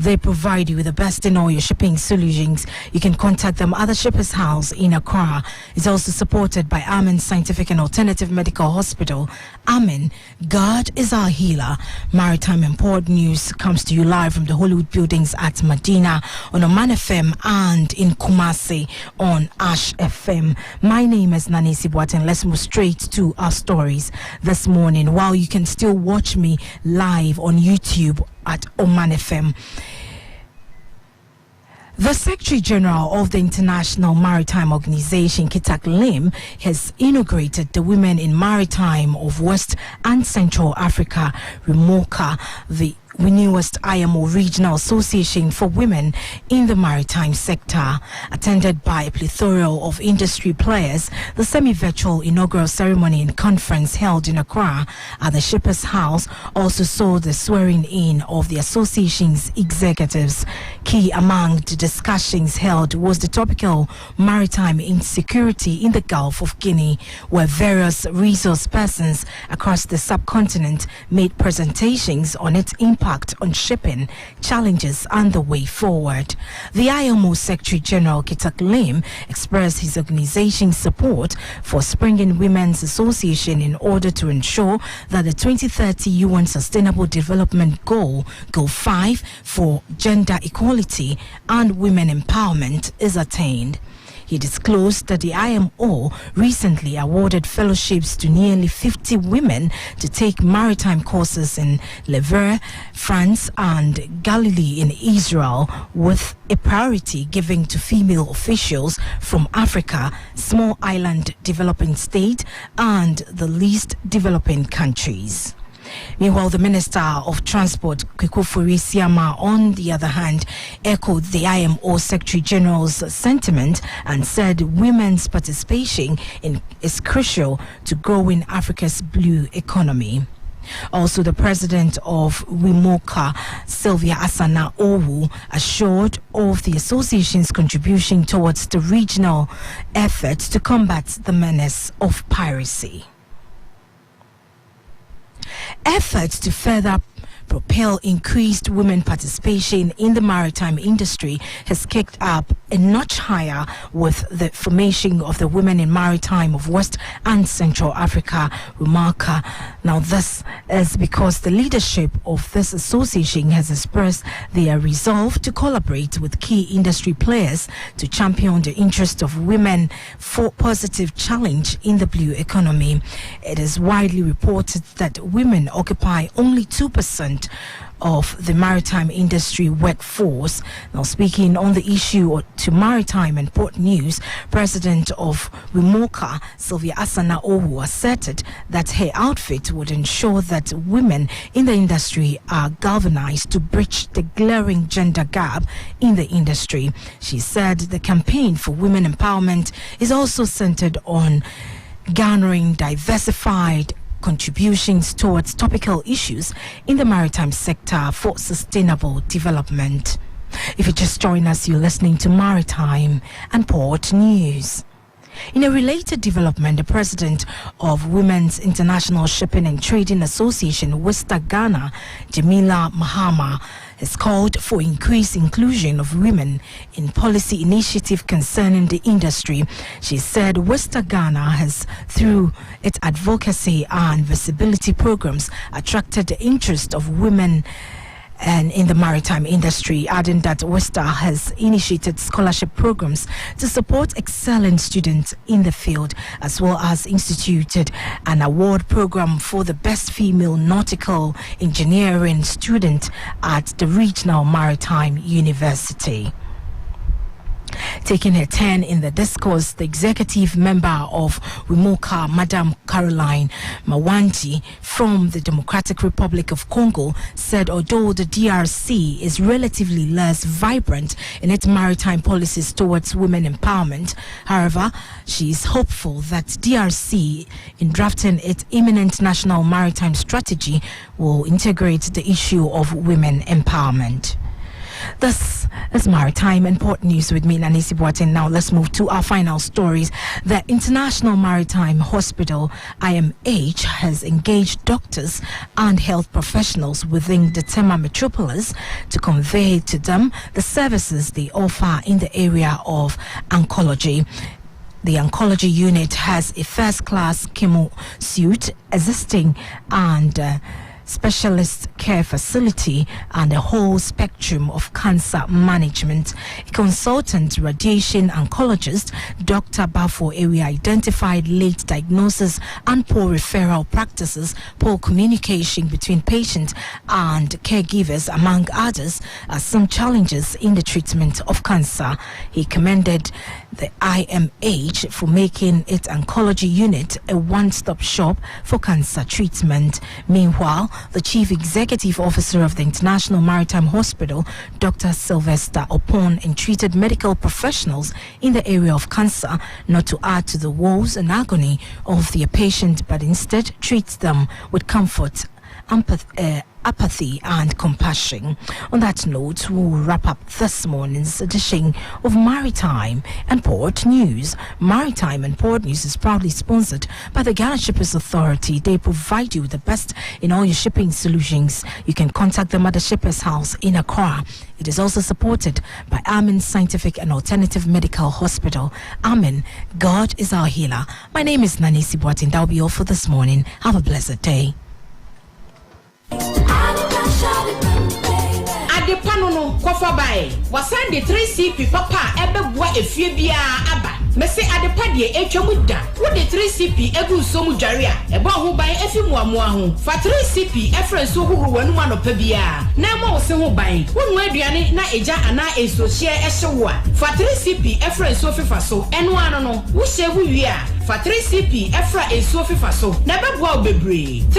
They provide you with the best in all your shipping solutions. You can contact them at the Shippers House in Accra. It's also supported by Amen Scientific and Alternative Medical Hospital. Amen, God is our healer. Maritime and Port News comes to you live from the Hollywood Buildings at Medina on Omanfm and in Kumasi on Ash FM. My name is Nanisi Boatang. Let's move straight to our stories this morning. While you can still watch me live on YouTube at Omanfm. The Secretary General of the International Maritime Organization, Kitak Lim, has inaugurated the Women in Maritime of West and Central Africa, RIMOCA, the newest IMO Regional Association for Women in the Maritime Sector. Attended by a plethora of industry players, the semi-virtual inaugural ceremony and conference held in Accra at the Shippers House also saw the swearing-in of the association's executives. Key among the discussions held was the topical maritime insecurity in the Gulf of Guinea, where various resource persons across the subcontinent made presentations on its impact on shipping, challenges, and the way forward. The IMO Secretary General Kitak Lim expressed his organization's support for Springing Women's Association in order to ensure that the 2030 UN Sustainable Development Goal 5 for gender equality and women empowerment is attained. He disclosed that the IMO recently awarded fellowships to nearly 50 women to take maritime courses in Levere, France, and Galilee in Israel, with a priority given to female officials from Africa, small island developing state, and the least developing countries. Meanwhile, the Minister of Transport, Kwekufuri Siama, on the other hand, echoed the IMO Secretary General's sentiment and said women's participation is crucial to growing Africa's blue economy. Also, the president of WIMOCA, Sylvia Asana Owu, assured of the association's contribution towards the regional efforts to combat the menace of piracy. Efforts to further propel increased women participation in the maritime industry has kicked up a notch higher with the formation of the Women in Maritime of West and Central Africa, RIMOCA. Now, this is because the leadership of this association has expressed their resolve to collaborate with key industry players to champion the interest of women for positive challenge in the blue economy. It is widely reported that women occupy only 2% of the maritime industry workforce. Now, speaking on the issue to Maritime and Port News, President of WIMOCA, Sylvia Asana Owu, asserted that her outfit would ensure that women in the industry are galvanized to bridge the glaring gender gap in the industry. She said the campaign for women empowerment is also centered on garnering diversified contributions towards topical issues in the maritime sector for sustainable development. If you just join us, you're listening to Maritime and Port News. In a related development, the president of Women's International Shipping and Trading Association, WISTA Ghana, Jamila Mahama, has called for increased inclusion of women in policy initiative concerning the industry. She said WISTA Ghana has, through its advocacy and visibility programs, attracted the interest of women and in the maritime industry, adding that WISTA has initiated scholarship programs to support excellent students in the field, as well as instituted an award program for the best female nautical engineering student at the Regional Maritime University. Taking her turn in the discourse, the executive member of WIMOCA, Madam Caroline Mawanti from the Democratic Republic of Congo, said although the DRC is relatively less vibrant in its maritime policies towards women empowerment, however, she is hopeful that DRC, in drafting its imminent national maritime strategy, will integrate the issue of women empowerment. This is Maritime and Port News with me, Nanisi Boatang. Now let's move to our final stories. The International Maritime Hospital, IMH, has engaged doctors and health professionals within the Tema metropolis to convey to them the services they offer in the area of oncology. The oncology unit has a first-class chemo suite existing and specialist care facility and a whole spectrum of cancer management. A consultant radiation oncologist, Dr. Bafo Area, identified late diagnosis and poor referral practices, poor communication between patient and caregivers, among others, as some challenges in the treatment of cancer. He commended the IMH for making its oncology unit a one-stop shop for cancer treatment. Meanwhile, the Chief Executive Officer of the International Maritime Hospital, Dr. Sylvester Opon, entreated medical professionals in the area of cancer not to add to the woes and agony of their patient, but instead treat them with comfort, apathy and compassion. On that note, we'll wrap up this morning's edition of Maritime and Port News. Maritime and Port News is proudly sponsored by the Ghana Shippers Authority. They provide you with the best in all your shipping solutions. You can contact them at the Shippers House in Accra. It is also supported by Amen Scientific and Alternative Medical Hospital. Amen, God is our healer. My name is Nanisi Boatang. That'll be all for this morning. Have a blessed day. Ade panono kofa bae wasan de 3CP papa ebeboa efie bia aba mese ade padie etwamu da wo de 3CP egu nsomu dware a ebo ho ban efi muamoa ho fa 3CP efrenso huhuru wanu anopa bia na mo wo se ho ban wonu aduane na eja ana ensohie ehyewo a fa 3CP efrenso fifa so eno ano no wo hye wu wi a fa 3CP efra enso fifa so na beboa obebre